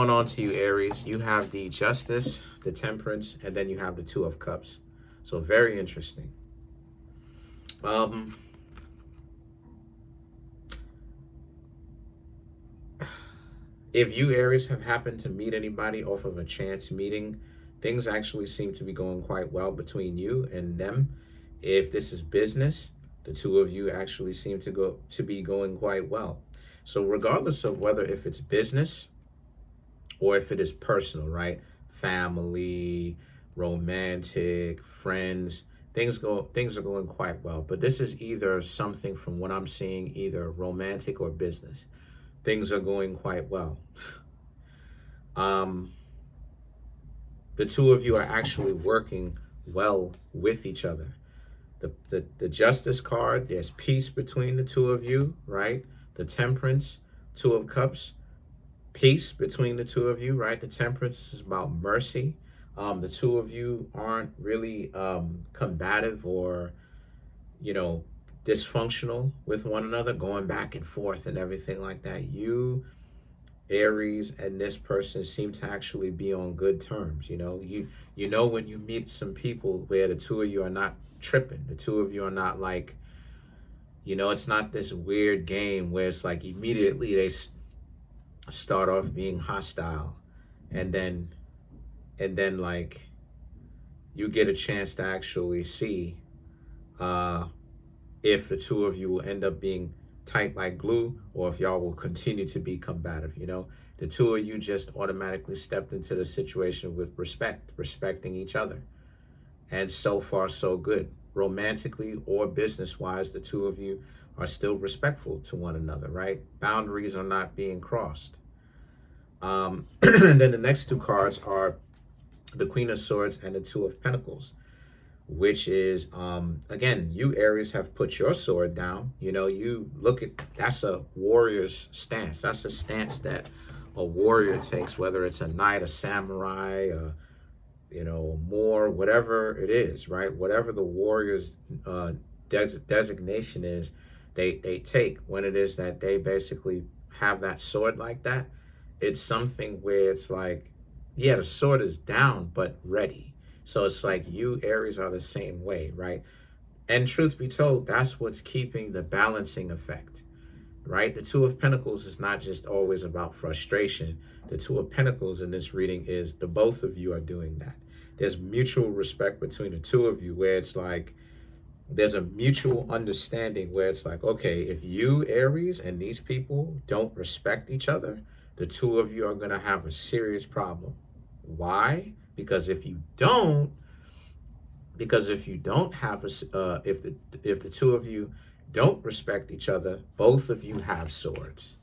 Going on to you, Aries, you have the Justice, the Temperance, and then you have the Two of Cups. So very interesting. Um, if you, Aries, have happened to meet anybody off of a chance meeting, things actually seem to be going quite well between you and them. If this is business, the two of you actually seem to be going quite well. So regardless of whether if it's business or if it is personal, right? Family, romantic, friends, things are going quite well. But this is either something from what I'm seeing, either romantic or business. Things are going quite well. Um, the two of you are actually working well with each other. The Justice card, there's peace between the two of you, right? The Temperance, Two of Cups, peace between the two of you, right? The Temperance is about mercy. The two of you aren't really combative or, you know, dysfunctional with one another, going back and forth and everything like that. You, Aries, and this person seem to actually be on good terms. You know when you meet some people where the two of you are not tripping, the two of you are not like, it's not this weird game where it's like immediately they start off being hostile, and then like you get a chance to actually see uh if the two of you will end up being tight like glue, or if y'all will continue to be combative. The two of you just automatically stepped into the situation with respecting each other, and so far so good. Romantically or business wise, the two of you are still respectful to one another, right? Boundaries are not being crossed. And then the next two cards are the Queen of Swords and the Two of Pentacles, which is, again, you Aries have put your sword down. You look at, that's a warrior's stance. That's a stance that a warrior takes, whether it's a knight, a samurai, a Moor, whatever it is, right? Whatever the warrior's designation is, they take when it is that they basically have that sword like that. It's something where it's like, yeah, the sword is down, but ready. So it's like you, Aries, are the same way, right? And truth be told, that's what's keeping the balancing effect, right? The Two of Pentacles is not just always about frustration. The Two of Pentacles in this reading is the both of you are doing that. There's mutual respect between the two of you where it's like, there's a mutual understanding where it's like, okay, if you, Aries, and these people don't respect each other, the two of you are going to have a serious problem. Why? Because if you don't have if the two of you don't respect each other, both of you have swords,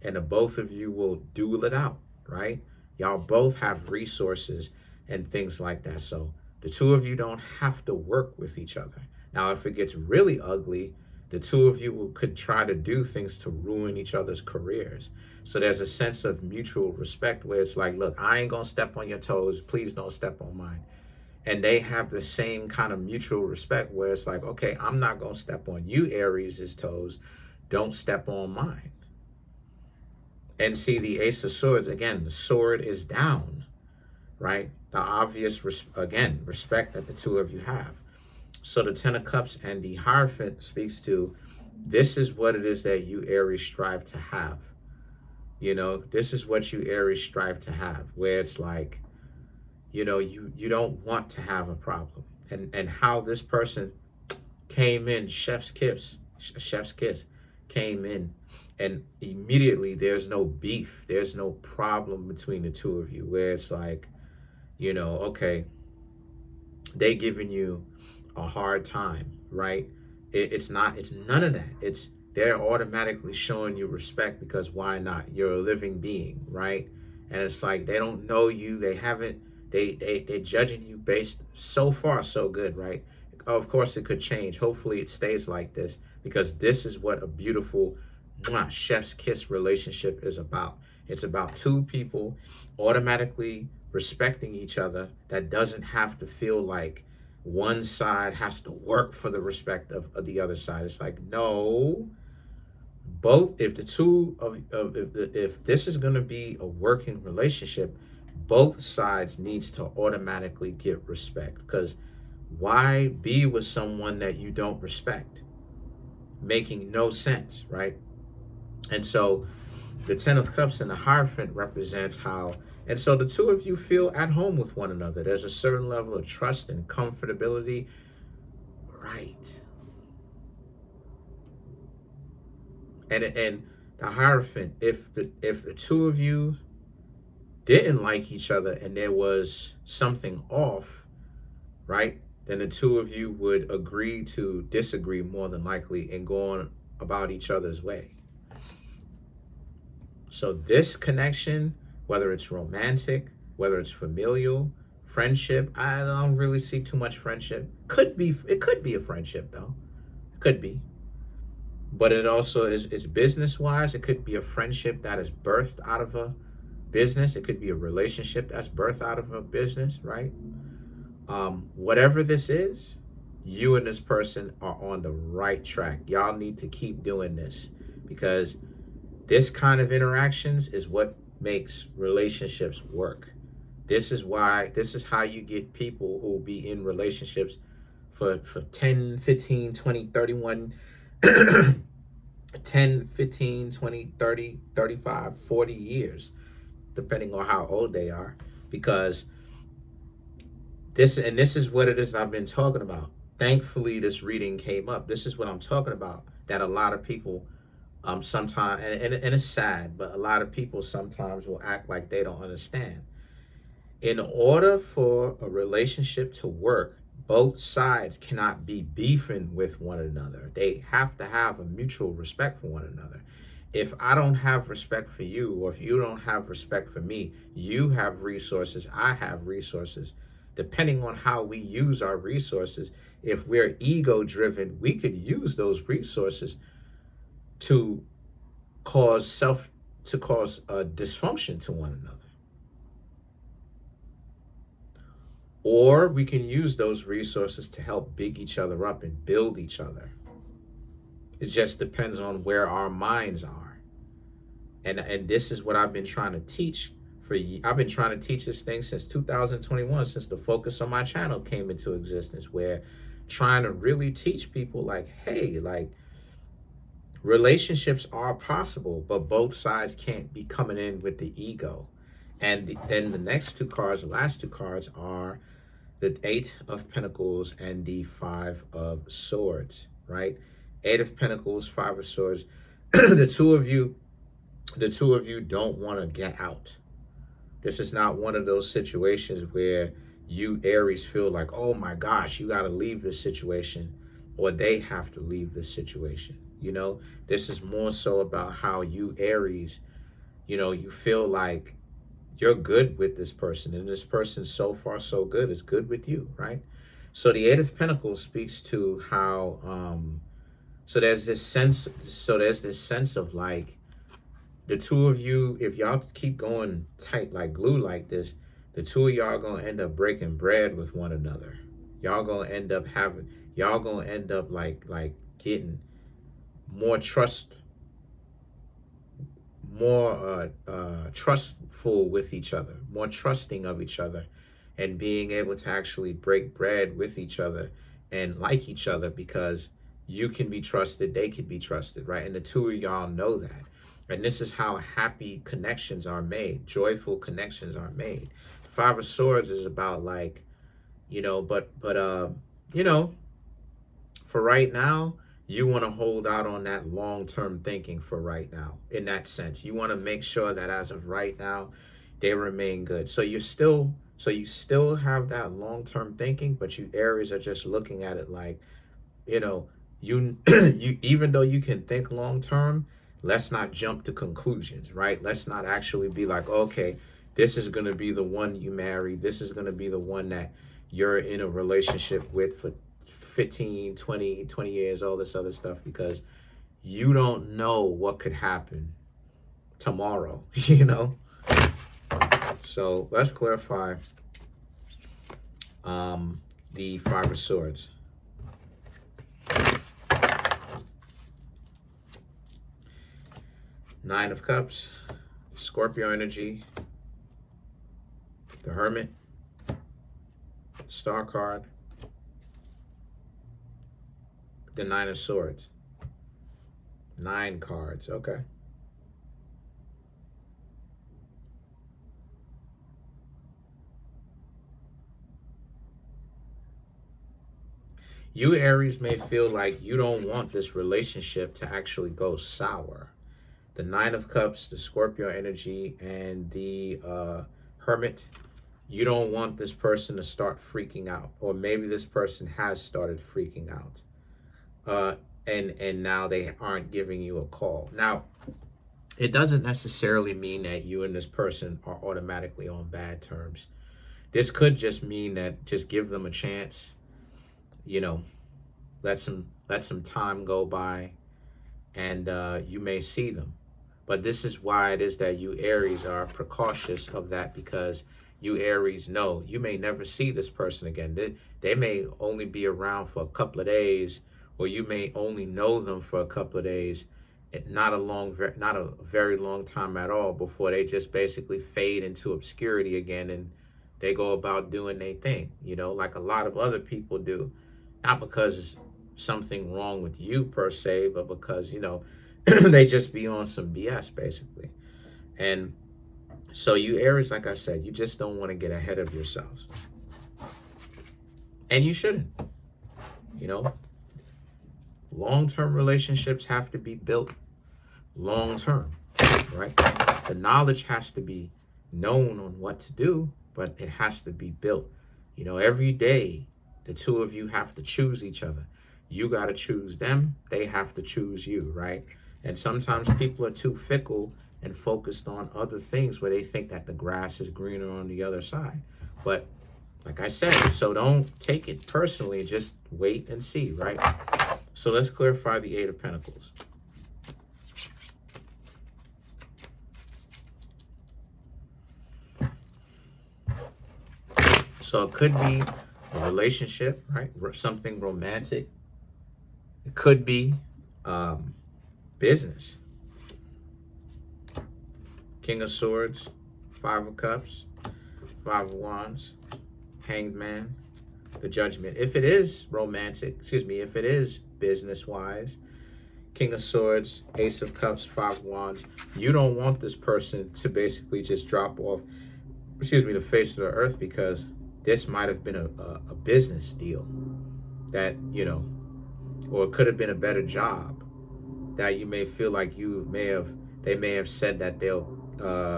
and the both of you will duel it out, right? Y'all both have resources and things like that. So the two of you don't have to work with each other. Now, if it gets really ugly, the two of you could try to do things to ruin each other's careers. So there's a sense of mutual respect where it's like, look, I ain't gonna step on your toes. Please don't step on mine. And they have the same kind of mutual respect where it's like, okay, I'm not gonna step on you, Aries' toes. Don't step on mine. And see the Ace of Swords, again, the sword is down, right? The obvious, again, respect that the two of you have. So the Ten of Cups and the Hierophant speaks to, this is what it is that you Aries strive to have. This is what you Aries strive to have, where it's like, you don't want to have a problem. And how this person came in, chef's kiss, came in, and immediately there's no beef, there's no problem between the two of you, where it's like, okay, they giving you a hard time, right? It's none of that. They're automatically showing you respect because why not? You're a living being, right? And it's like they don't know you. They're judging you based, so far so good, right? Of course it could change. Hopefully it stays like this, because this is what a beautiful chef's kiss relationship is about. It's about two people automatically respecting each other. That doesn't have to feel like one side has to work for the respect of the other side. It's like, no, both, if the two of if this is going to be a working relationship, both sides needs to automatically get respect. Because why be with someone that you don't respect? Making no sense, right? And so the Ten of Cups and the Hierophant represents how, and so the two of you feel at home with one another. There's a certain level of trust and comfortability, right? And the Hierophant, if the two of you didn't like each other and there was something off, right? Then the two of you would agree to disagree more than likely and go on about each other's way. So this connection, whether it's romantic, whether it's familial, friendship, I don't really see too much friendship. It could be a friendship though. It could be. But it also is, it's business wise. It could be a friendship that is birthed out of a business. It could be a relationship that's birthed out of a business, right? Whatever this is, you and this person are on the right track. Y'all need to keep doing this, because this kind of interactions is what makes relationships work. This is how you get people who will be in relationships for 10, 15, 20, 31, 10, 15, 20, 30, 35, 40 years, depending on how old they are. Because this is what it is I've been talking about. Thankfully, this reading came up. This is what I'm talking about, that a lot of people sometimes, and it's sad, but a lot of people sometimes will act like they don't understand. In order for a relationship to work, both sides cannot be beefing with one another. They have to have a mutual respect for one another. If I don't have respect for you, or if you don't have respect for me, you have resources, I have resources. Depending on how we use our resources, if we're ego driven, we could use those resources to cause dysfunction to one another. Or we can use those resources to help big each other up and build each other. It just depends on where our minds are. And this is what I've been trying to teach I've been trying to teach this thing since 2021, since the focus on my channel came into existence, where trying to really teach people like, hey, like, relationships are possible, but both sides can't be coming in with the ego. And then the next two cards, the last two cards, are the Eight of Pentacles and the Five of Swords, right? Eight of Pentacles, Five of Swords. the two of you don't want to get out. This is not one of those situations where you, Aries, feel like, oh my gosh, you got to leave this situation, or they have to leave this situation. You know, this is more so about how you, Aries, you feel like you're good with this person, and this person, so far so good, is good with you, right? So the Eight of Pentacles speaks to how so there's this sense of like, the two of you, if y'all keep going tight like glue like this, the two of y'all are gonna end up breaking bread with one another. Y'all gonna end up like getting more trustful with each other, more trusting of each other, and being able to actually break bread with each other and like each other, because you can be trusted, they can be trusted, right? And the two of y'all know that. And this is how happy connections are made, joyful connections are made. The Five of Swords is about like, for right now, you want to hold out on that long-term thinking for right now. In that sense, you want to make sure that as of right now, they remain good. So you still have that long-term thinking, but you, Aries, are just looking at it like, you even though you can think long-term, let's not jump to conclusions, right? Let's not actually be like, okay, this is going to be the one you marry. This is going to be the one that you're in a relationship with for 15, 20 years, all this other stuff, because you don't know what could happen tomorrow, So let's clarify the Five of Swords. Nine of Cups, Scorpio energy, the Hermit, Star card, the Nine of Swords. 9 cards, okay. You, Aries, may feel like you don't want this relationship to actually go sour. The Nine of Cups, the Scorpio energy, and the Hermit, you don't want this person to start freaking out. Or maybe this person has started freaking out. And now they aren't giving you a call. Now, it doesn't necessarily mean that you and this person are automatically on bad terms. This could just mean that just give them a chance, you know, let some time go by, and you may see them. But this is why it is that you Aries are precautious of that, because you Aries know you may never see this person again. They may only be around for a couple of days, or you may only know them for a couple of days, not a very long time at all, before they just basically fade into obscurity again, and they go about doing their thing, like a lot of other people do. Not because it's something wrong with you per se, but because, they just be on some BS basically. And so you Aries, like I said, you just don't want to get ahead of yourselves. And you shouldn't. Long-term relationships have to be built long-term, right? The knowledge has to be known on what to do, but it has to be built. Every day, the two of you have to choose each other. You got to choose them. They have to choose you, right? And sometimes people are too fickle and focused on other things where they think that the grass is greener on the other side. But like I said, so don't take it personally. Just wait and see, right? So let's clarify the Eight of Pentacles. So it could be a relationship, right? Something romantic. It could be business. King of Swords, Five of Cups, Five of Wands, Hanged Man, the Judgment. If it is romantic, if it is business-wise, King of Swords, Ace of Cups, Five of Wands, you don't want this person to basically just drop off, the face of the earth, because this might have been a business deal that, or it could have been a better job that you may feel like they may have said that they'll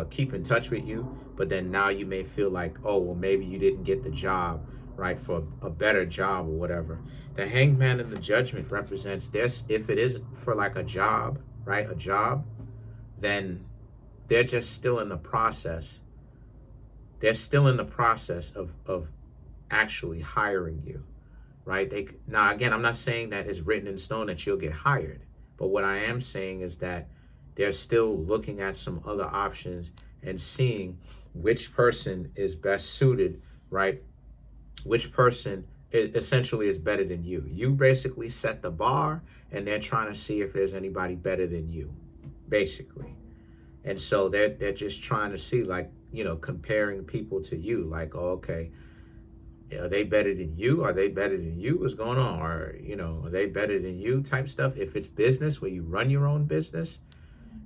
keep in touch with you, but then now you may feel like, oh, well, maybe you didn't get the job, right, for a better job or whatever. The Hanged Man and the Judgment represents this. If it is for like a job, right, then they're just still in the process. They're still in the process of actually hiring you, right? Now, again, I'm not saying that it's written in stone that you'll get hired, but what I am saying is that they're still looking at some other options and seeing which person is best suited, right? Which person essentially is better than you. You basically set the bar, and they're trying to see if there's anybody better than you, basically. And so they're just trying to see, like, comparing people to you, like, oh, okay, are they better than you? Are they better than you? What's going on? Or, are they better than you type stuff? If it's business where you run your own business,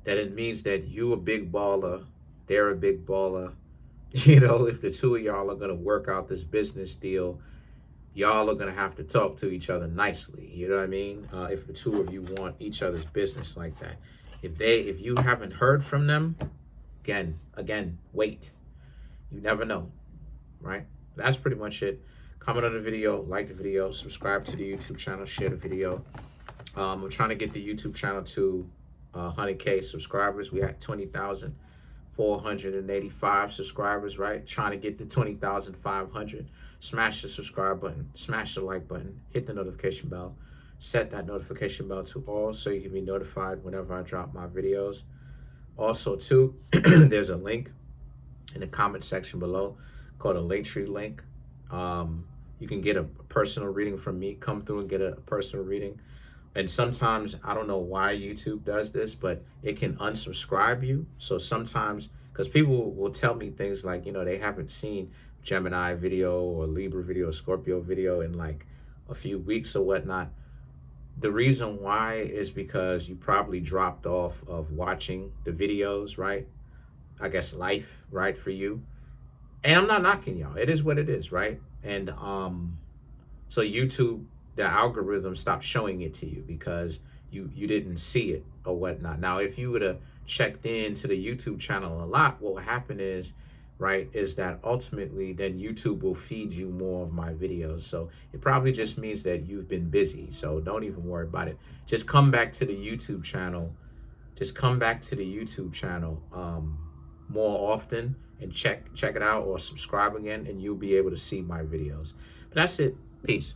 then it means that you a big baller, they're a big baller. If the two of y'all are going to work out this business deal, y'all are going to have to talk to each other nicely. You know what I mean? If the two of you want each other's business like that. If you haven't heard from them, again, wait. You never know, right? That's pretty much it. Comment on the video, like the video, subscribe to the YouTube channel, share the video. I'm trying to get the YouTube channel to 100K subscribers. We at 20,485 subscribers, right? Trying to get to 20,500. Smash the subscribe button, smash the like button, hit the notification bell, set that notification bell to all so you can be notified whenever I drop my videos. Also, too, there's a link in the comment section below called a Linktree link. You can get a personal reading from me. Come through and get a personal reading. And sometimes I don't know why YouTube does this, but it can unsubscribe you. So sometimes, because people will tell me things like, they haven't seen Gemini video or Libra video or Scorpio video in like a few weeks or whatnot. The reason why is because you probably dropped off of watching the videos, right? I guess life, right, for you. And I'm not knocking y'all. It is what it is, right? And so YouTube, the algorithm stopped showing it to you because you didn't see it or whatnot. Now, if you would have checked into the YouTube channel a lot, what will happen is, right, is that ultimately then YouTube will feed you more of my videos. So it probably just means that you've been busy. So don't even worry about it. Just come back to the YouTube channel. Just come back to the YouTube channel more often and check it out or subscribe again, and you'll be able to see my videos. But that's it. Peace.